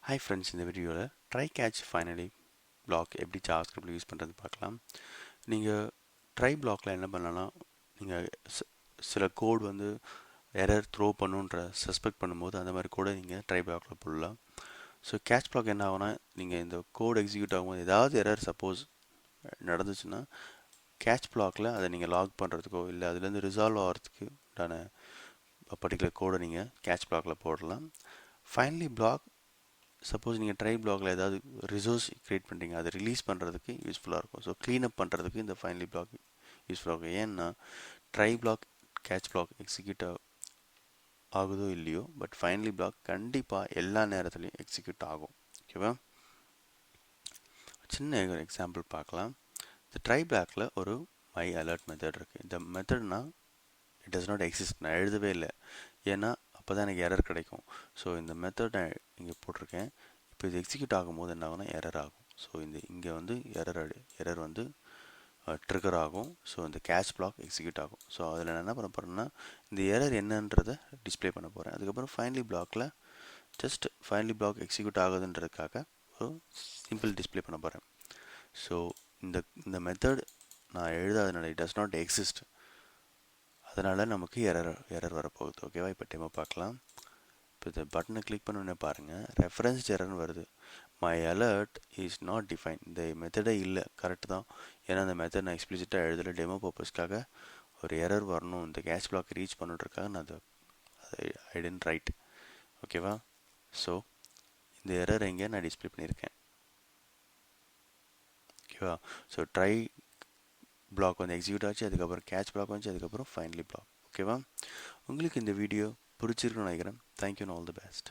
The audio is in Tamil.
ஹாய் ஃப்ரெண்ட்ஸ், இந்த வீடியோவில் ட்ரை கேட்ச் ஃபைனலி பிளாக் எப்படி ஜாவாஸ்கிரிப்டில் யூஸ் பண்ணுறது பார்க்கலாம். நீங்கள் ட்ரை பிளாக்ல என்ன பண்ணலாம், நீங்கள் சில கோட் வந்து எரர் த்ரோ பண்ணுன்ற சஸ்பெக்ட் பண்ணும்போது அந்த மாதிரி கூட நீங்கள் ட்ரை பிளாக்ல போடலாம். ஸோ கேட்ச் பிளாக் என்ன ஆகுனா, நீங்கள் இந்த கோட் எக்ஸிக்யூட் ஆகும்போது ஏதாவது எரர் சப்போஸ் நடந்துச்சுன்னா கேட்ச் பிளாக்ல அதை நீங்கள் லாக் பண்ணுறதுக்கோ இல்லை அதுலேருந்து ரிசால்வ் ஆகிறதுக்கு உண்டான பர்டிகுலர் கோடை நீங்கள் கேட்ச் பிளாக்ல போடலாம். ஃபைனலி பிளாக் சப்போஸ் நீங்கள் ட்ரை பிளாக்ல ஏதாவது ரிசோர்ஸ் க்ரியேட் பண்ணுறீங்க, அதை ரிலீஸ் பண்ணுறதுக்கு யூஸ்ஃபுல்லாக இருக்கும். ஸோ க்ளீன் அப் பண்ணுறதுக்கு இந்த ஃபைனலி பிளாக் யூஸ்ஃபுல்லாக இருக்கும். ஏன்னா try block catch block execute ஆகுதோ இல்லையோ, பட் ஃபைனலி பிளாக் கண்டிப்பாக எல்லா நேரத்துலையும் எக்ஸிக்யூட் ஆகும். ஓகேவா? சின்ன ஒரு எக்ஸாம்பிள் பார்க்கலாம். இந்த ட்ரை பிளாக்ல ஒரு மை அலர்ட் மெத்தட் இருக்குது. இந்த மெத்தட்னா இட் டஸ் நாட் எக்ஸிஸ்ட், நான் எழுதவே இல்லை. ஏன்னா அப்போ தான் எனக்கு எரர் கிடைக்கும். ஸோ இந்த மெத்தட் நான் இங்கே போட்டிருக்கேன். இப்போ இது எக்ஸிக்யூட் ஆகும்போது என்ன ஆகுனா எரர் ஆகும். ஸோ இங்கே வந்து எரர் வந்து ட்ரிகர் ஆகும். ஸோ இந்த கேட்ச் பிளாக் எக்ஸிக்யூட் ஆகும். ஸோ அதில் நான் என்ன பண்ண போகிறேன்னா, இந்த எரர் என்னன்றதை டிஸ்பிளே பண்ண போகிறேன். அதுக்கப்புறம் ஃபைனலி பிளாக்ல ஜஸ்ட் ஃபைனலி பிளாக் எக்ஸிக்யூட் ஆகுதுன்றதுக்காக ஒரு சிம்பிள் டிஸ்பிளே பண்ண போகிறேன். ஸோ இந்த மெத்தட் நான் எழுதாதனால இட் டஸ் நாட் எக்ஸிஸ்ட், அதனால் நமக்கு எரர் வரப்போகுது. ஓகேவா? இப்போ டெமோ பார்க்கலாம். இப்போ இந்த பட்டனை கிளிக் பண்ணோன்னே பாருங்கள், ரெஃபரன்ஸ் எரர்னு வருது. My alert is not define. இந்த மெத்தடே இல்லை. கரெக்டு தான். ஏன்னா அந்த மெத்தட் நான் எக்ஸ்பிளிசிட்டாக எழுதலை. டெமோ பர்பஸ்க்காக ஒரு எரர் வரணும், இந்த கேட்ச் பிளாக் ரீச் பண்ணுறதுக்காக நான் அதை ஐ டென்ட் ரைட். ஓகேவா? ஸோ இந்த எரர் எங்கே நான் டிஸ்பிளே பண்ணியிருக்கேன். ஓகேவா? ஸோ ட்ரை பிளாக் வந்து எக்ஸிக்யூட் ஆச்சு, அதுக்கப்புறம் கேட்ச் பிளாக் வந்துச்சு, அதுக்கப்புறம் ஃபைனலி பிளாக். ஓகேவா? உங்களுக்கு இந்த வீடியோ பிடிச்சிருக்குன்னு நினைக்கிறேன். Thank you and all the best.